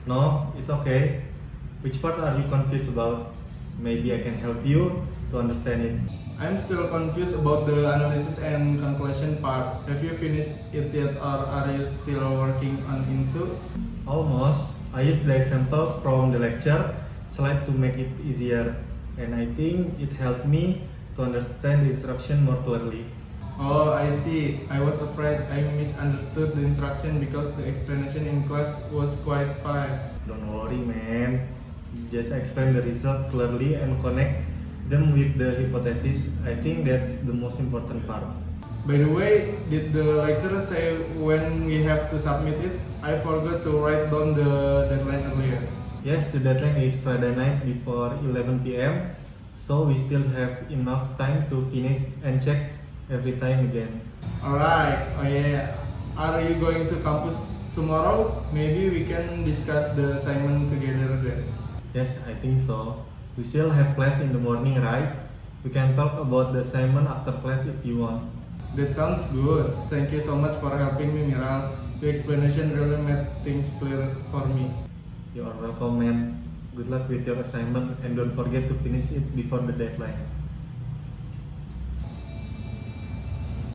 No, it's okay. Which part are you confused about? Maybe I can help you to understand it. I'm still confused about the analysis and conclusion part. Have you finished it yet or are you still working on into? Almost. I used the example from the lecture slide to make it easier, and I think it helped me to understand the instruction more clearly. Oh, I see. I was afraid I misunderstood the instruction because the explanation in class was quite fast. Don't worry, man. Just explain the result clearly and connect them with the hypothesis. I think that's the most important part. By the way, did the lecturer say when we have to submit it? I forgot to write down the deadline earlier. Yes, the deadline is Friday night before 11 p.m. So we still have enough time to finish and check every time again. Alright, oh yeah. Are you going to campus tomorrow? Maybe we can discuss the assignment together then. Yes, I think so. We still have class in the morning, right? We can talk about the assignment after class if you want. That sounds good. Thank you so much for helping me, Miral. The explanation really made things clear for me. You are welcome, man. Good luck with your assignment and don't forget to finish it before the deadline.